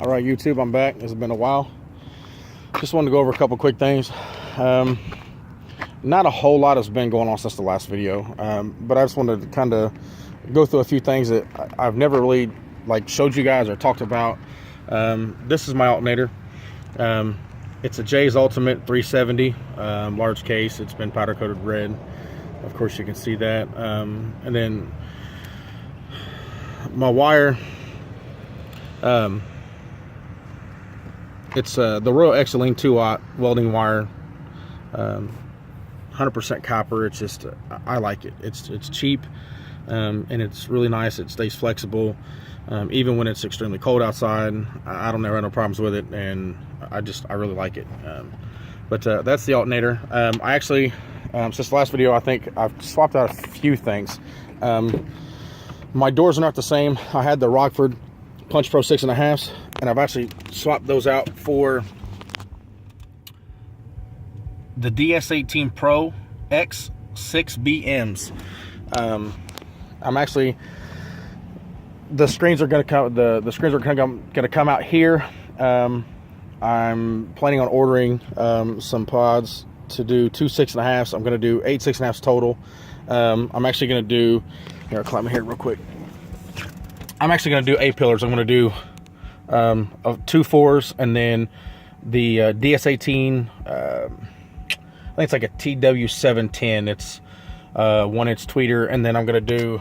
All right, YouTube, I'm back. It's been a while. Just wanted to go over a couple quick things. Not a whole lot has been going on since the last video, but I just wanted to kind of go through a few things that I've never really showed you guys or talked about. This is my alternator. It's a Jay's Ultimate 370, large case. It's been powder coated red. Of course, you can see that. And then my wire. It's the Royal Excelline 2-aught welding wire, 100% copper. It's just, I like it. It's cheap, and it's really nice. It stays flexible, even when it's extremely cold outside. I don't ever have no problems with it, and I really like it. But that's the alternator. I actually, since the last video, I think I've swapped out a few things. My doors are not the same. I had the Rockford Punch Pro 6.5s, and I've actually swapped those out for the DS18 Pro X 6BMs. I'm actually, the screens are going to come. The screens are going to come out here. I'm planning on ordering some pods to do 2 6.5s. I'm going to do 8 6.5s total. I'm actually going to do. Here, I'll climb in here real quick. I'm actually going to do A-pillars. I'm going to do 2 4s, and then the DS18, I think it's like a TW710. It's 1-inch tweeter, and then I'm going to do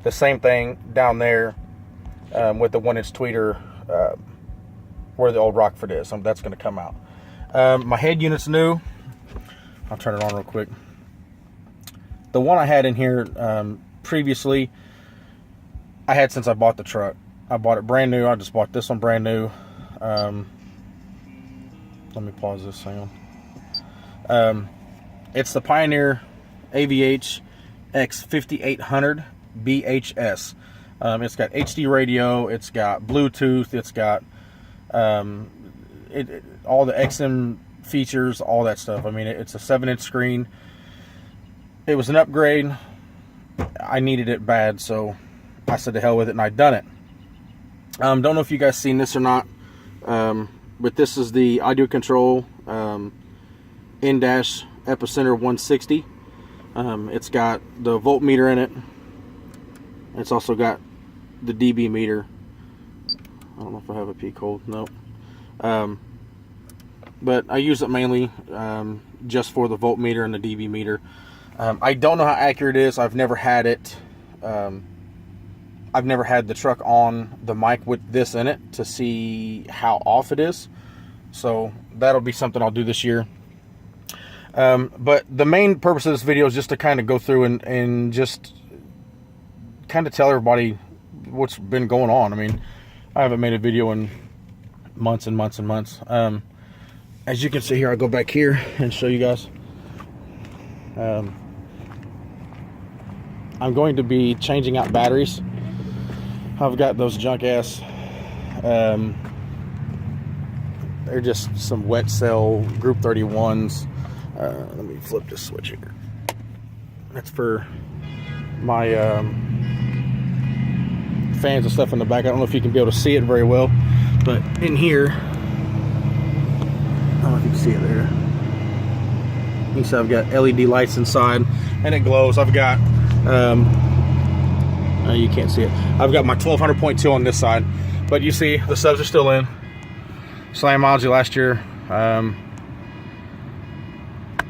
the same thing down there with the 1-inch tweeter where the old Rockford is. So that's going to come out. My head unit's new. I'll turn it on real quick. The one I had in here previously, I had since I bought the truck. I bought it brand new. I just bought this one brand new. Let me pause this. Hang on. It's the Pioneer AVH X5800 BHS. It's got HD radio. It's got Bluetooth. It's got all the XM features, all that stuff. I mean, it's a 7-inch screen. It was an upgrade. I needed it bad, so I said to hell with it, and I'd done it. Don't know if you guys seen this or not, but this is the audio control in-dash Epicenter 160. It's got the voltmeter in it. It's also got the dB meter. I don't know if I have a peak hold. Nope. But I use it mainly just for the voltmeter and the dB meter. I don't know how accurate it is. I've never had it. I've never had the truck on the mic with this in it to see how off it is. So that'll be something I'll do this year. But the main purpose of this video is just to kind of go through and just kind of tell everybody what's been going on. I mean, I haven't made a video in months and months and months. As you can see here, I'll go back here and show you guys. I'm going to be changing out batteries. I've got those junk ass, they're just some wet cell Group 31s. Let me flip this switch here. That's for my fans and stuff in the back. I don't know if you can be able to see it very well, but in here, I don't know if you can see it there. You can see I've got LED lights inside, and it glows. I've got you can't see it. I've got my 1200.2 on this side, but you see the subs are still in. Slamology last year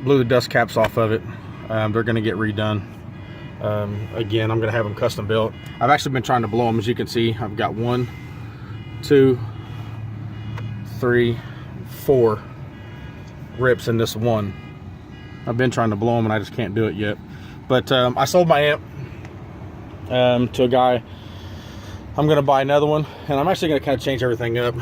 blew the dust caps off of it. They're going to get redone. Again, I'm going to have them custom built. I've actually been trying to blow them. As you can see, I've got 1, 2, 3, 4 rips in this one. I've been trying to blow them, and I just can't do it yet. But I sold my amp to a guy. I'm going to buy another one, and I'm actually going to kind of change everything up.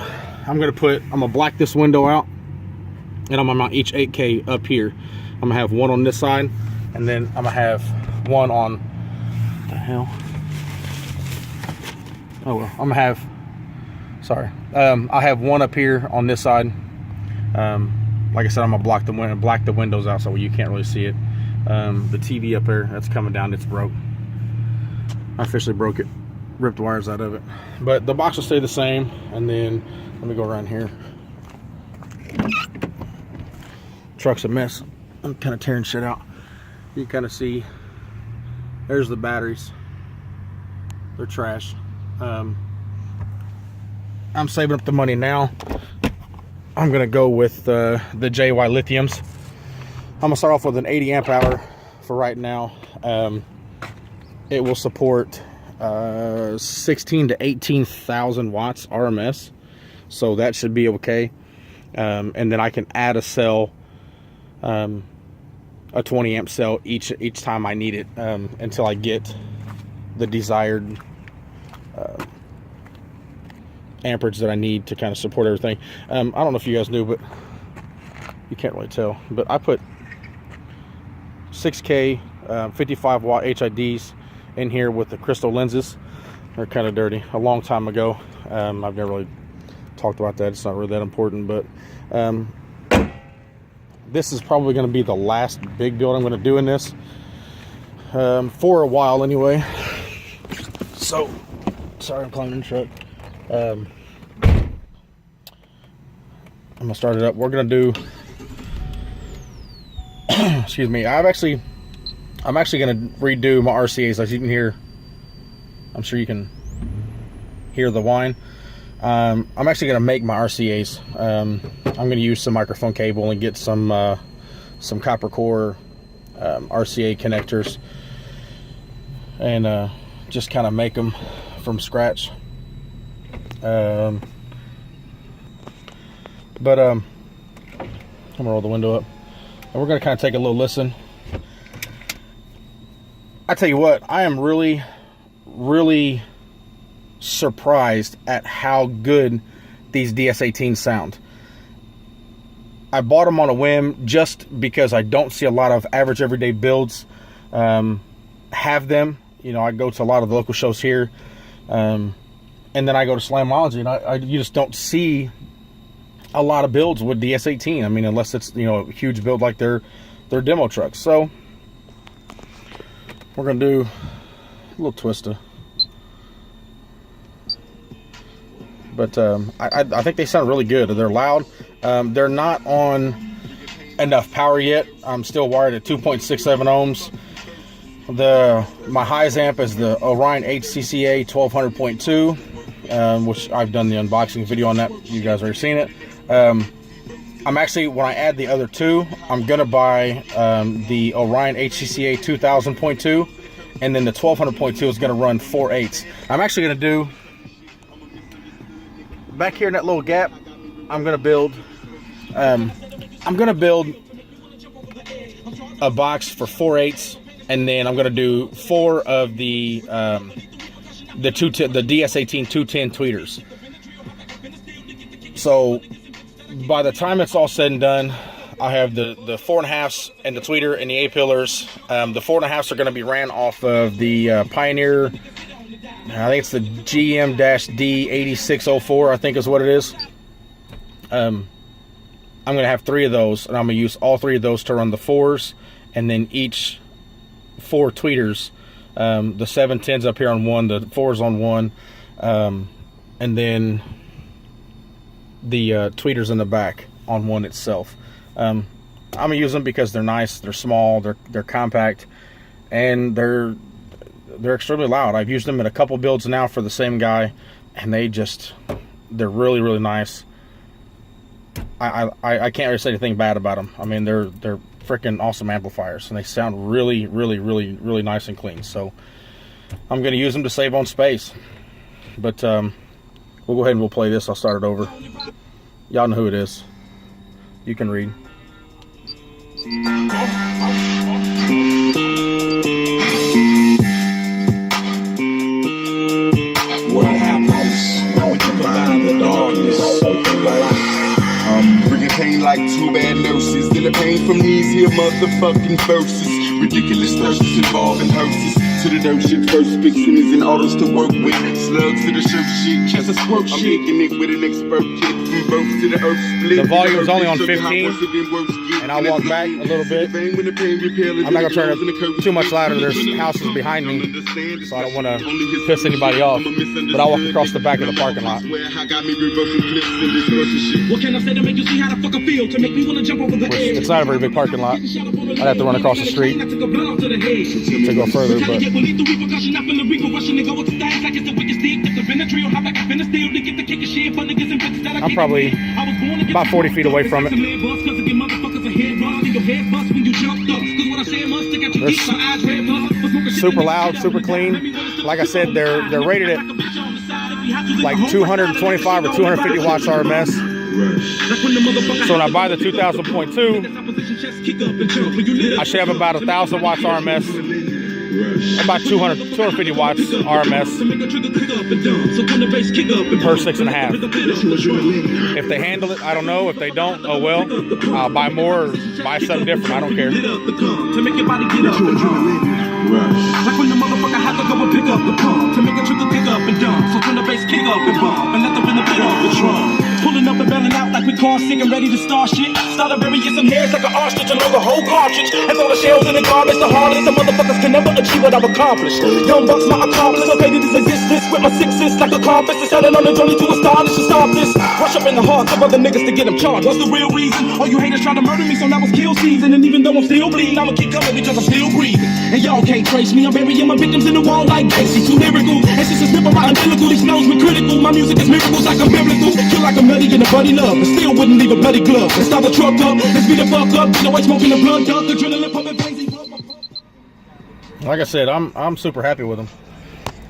I'm going to black this window out, and I'm going to mount each 8K up here. I'm going to have one on this side, and then I'm going to have one on, what the hell? Oh, well, I'm going to have, sorry. I have one up here on this side. Like I said, I'm going to black the windows out so you can't really see it. The TV up there, that's coming down, it's broke. I officially broke it. ripped wires out of it. But the box will stay the same. And then let me go around here. Truck's a mess. I'm kind of tearing shit out. You can kind of see there's the batteries. They're trash. I'm saving up the money now. I'm gonna go with the JY lithiums. I'm gonna start off with an 80 amp hour for right now. It will support 16 to 18,000 watts RMS, so that should be okay. And then I can add a cell, a 20 amp cell each time I need it, until I get the desired amperage that I need to kind of support everything. I don't know if you guys knew, but you can't really tell, but I put 6K 55 watt HIDs in here with the crystal lenses. They're kind of dirty. A long time ago. I've never really talked about that. It's not really that important, but this is probably going to be the last big build I'm going to do in this, for a while anyway. So sorry, I'm climbing in the truck. I'm gonna start it up. We're gonna do excuse me, I'm actually gonna redo my RCAs. As you can hear, I'm sure you can hear the whine. I'm actually gonna make my RCAs. I'm gonna use some microphone cable and get some copper core RCA connectors, and just kind of make them from scratch. I'm gonna roll the window up, and we're gonna kind of take a little listen. I tell you what, I am really surprised at how good these DS18s sound. I bought them on a whim just because I don't see a lot of average everyday builds have them. You know, I go to a lot of the local shows here, and then I go to Slamology, and you just don't see a lot of builds with DS18. I mean, unless it's, you know, a huge build like their demo trucks. So we're gonna do a little twister, but I think they sound really good. They're loud. They're not on enough power yet. I'm still wired at 2.67 ohms. My highest amp is the Orion HCCA 1200.2, which I've done the unboxing video on that. You guys already seen it. I'm actually, when I add the other two, I'm gonna buy the Orion HCCA 2000.2, and then the 1200.2 is gonna run 4/8. I'm actually gonna do back here in that little gap. I'm gonna build a box for 4/8, and then I'm gonna do 4 of the DS18 210 tweeters. So by the time it's all said and done, I have the 4.5s and the tweeter and the A-pillars. The 4.5s are going to be ran off of the Pioneer, I think it's the GM-D8604, I think is what it is. I'm going to have 3 of those, and I'm going to use all 3 of those to run the 4s, and then each 4 tweeters, the 710s up here on one, the 4s on one, and then the tweeters in the back on one itself. I'm gonna use them because they're nice, they're small, they're compact, and they're extremely loud. I've used them in a couple builds now for the same guy, and they're really nice. I can't really say anything bad about them. I mean, they're freaking awesome amplifiers, and they sound really nice and clean. So I'm gonna use them to save on space. But we'll go ahead and we'll play this. I'll start it over. Y'all know who it is. You can read. What happens when we combine the darkness? Bringing pain like 2 bad nurses. Then the pain from these here motherfucking verses. Ridiculous thirsts involving hearses. to the dope shit first. Big cities and autos to work with. Slugs to the surf shit. Chest of squirt shit. I'm making it with an expert kid. From birth to the earth split. The volume is only on 15, and I'll walk back a little bit. I'm not gonna turn it too much louder. There's houses behind me, so I don't want to piss anybody off. But I'll walk across the back of the parking lot. What can I say to make you see how the fuck I feel? To make me wanna jump over the edge. It's not a very big parking lot. I'd have to run across the street to go further, but I'm probably about 40 feet away from it. They're super loud, super clean. Like I said, they're rated at like 225 or 250 watts RMS. So when I buy the 2000.2, I should have about 1,000 watts RMS, about 250 watts RMS per 6.5. If they handle it, I don't know. If they don't, oh well. I'll buy more or buy something different. I don't care. Like when the motherfucker had to go and pick up the pump to make a trigger kick up and dump. So turn the bass kick up and bump and let the rhythm hit off the drum. Pulling up and belling out like we car sick and ready to start shit. Started burying some hairs like an ostrich and the whole cartridge. And throw the shells in the garbage. The hardest the motherfuckers can never achieve what I've accomplished. Young bucks my accomplice. I faded his existence with my sixes like a compass. Decided on the journey to astonish and stop this. Rush up in the hearts of other niggas to get them charged. What's the real reason? All you haters trying to murder me, so now it's kill season. And even though I'm still bleeding, I'ma keep coming because I'm still breathing. And y'all can't trace me. I'm burying my victims in the wall like Gacy. Too lyrical. And since it's never my umbilical, these flows me critical. My music is miracles like I'm biblical. Kill like a million and a buddy love. But still wouldn't leave a bloody glove. Let's start the truck up. Let's beat the fuck up. Get away smoking the blood duck. Adrenaline pumping crazy. Like I said, I'm super happy with them.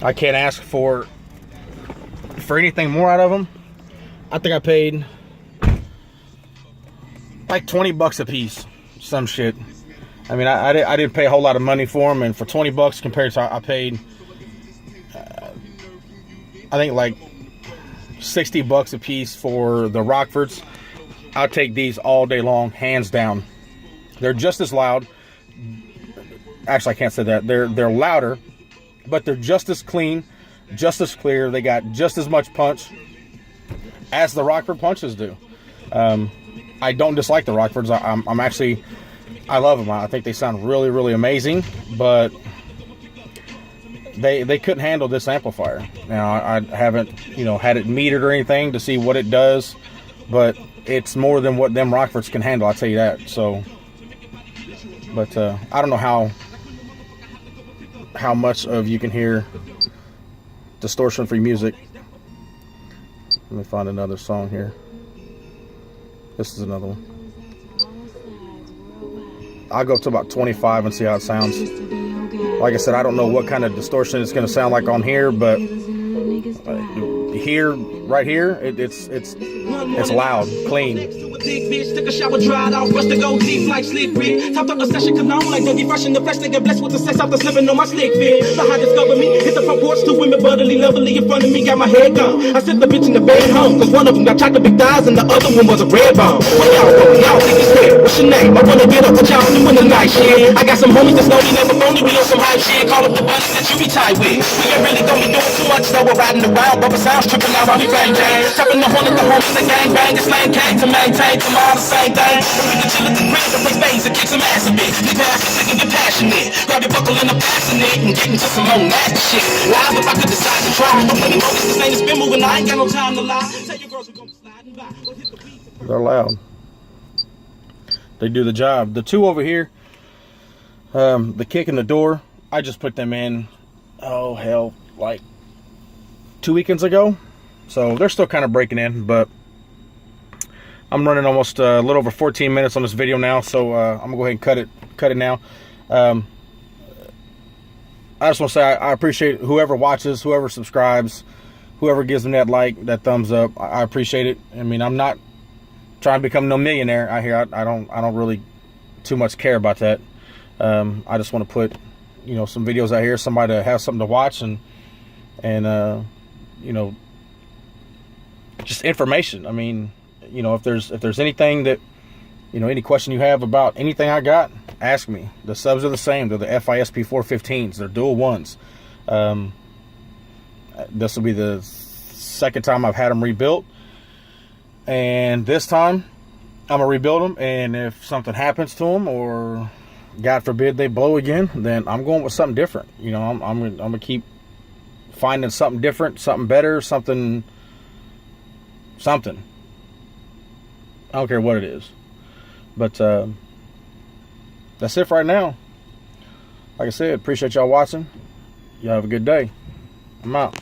I can't ask for anything more out of them. I think I paid like 20 bucks a piece, some shit. I mean, I didn't pay a whole lot of money for them, and for 20 bucks compared to I paid, I think like 60 bucks a piece for the Rockfords. I'll take these all day long, hands down. They're just as loud. Actually, I can't say that. They're louder, but they're just as clean, just as clear. They got just as much punch as the Rockford punches do. I don't dislike the Rockfords. I'm actually, I love them. I think they sound really, really amazing, but they couldn't handle this amplifier. Now, I haven't, had it metered or anything to see what it does, but it's more than what them Rockfords can handle, I'll tell you that. So, but I don't know how much of you can hear distortion-free music. Let me find another song here. This is another one. I'll go up to about 25 and see how it sounds. Like I said, I don't know what kind of distortion it's going to sound like on here, but here, right here, it's loud, clean. Big bitch, took a shower, dried off, brushed the gold teeth like slick Rick. Topped up the session cologne like Dougie Fresh in the flesh. They get blessed with the sex after slipping on my slick fit. The high discover me, hit the front porch, two women bubbly, lovely in front of me, got my head gone. I sent the bitch in the bed home, cause one of them got chocolate big thighs and the other one was a red bone. Well, y'all think it's weird. What's your name? I wanna get up with y'all doing the night shit. I got some homies that's lonely, never phony, we on some high shit. Call up the buddies that you be tight with. We ain't really gonna be doing too much, though we're riding around, bumping sounds, tripping out while we bang bang. Chopping the horn at the homies and gang bang, it's slang gang to maintain, come on, the same thing. We can chill at the crib and play spades and kick some ass a bit. Nigga, I can sick and get passionate. Grab your buckle and I'm passing it and get into some more nasty shit. Live if I could decide to try. But when you know this ain't a spin moving, I ain't got no time to lie. Tell your girls we gon' be sliding by. They're loud. They do the job. The two over here, the kick and the door, I just put them in, oh hell, like 2 weekends ago. So they're still kind of breaking in, but I'm running almost a little over 14 minutes on this video now, so I'm gonna go ahead and cut it now. I just want to say I appreciate whoever watches, whoever subscribes, whoever gives them that like, that thumbs up. I appreciate it. I mean, I'm not trying to become no millionaire out here. I don't really too much care about that. I just want to put some videos out here, somebody to have something to watch, and just information. I mean, if there's anything that any question you have about anything I got, ask me. The subs are the same. They're the FISP 415s. They're dual ones. This will be the second time I've had them rebuilt, and this time I'm gonna rebuild them. And if something happens to them, or God forbid they blow again, then I'm going with something different. You know, I'm gonna keep finding something different, something better, something. I don't care what it is, but that's it for right now. Like I said, appreciate y'all watching. Y'all have a good day. I'm out.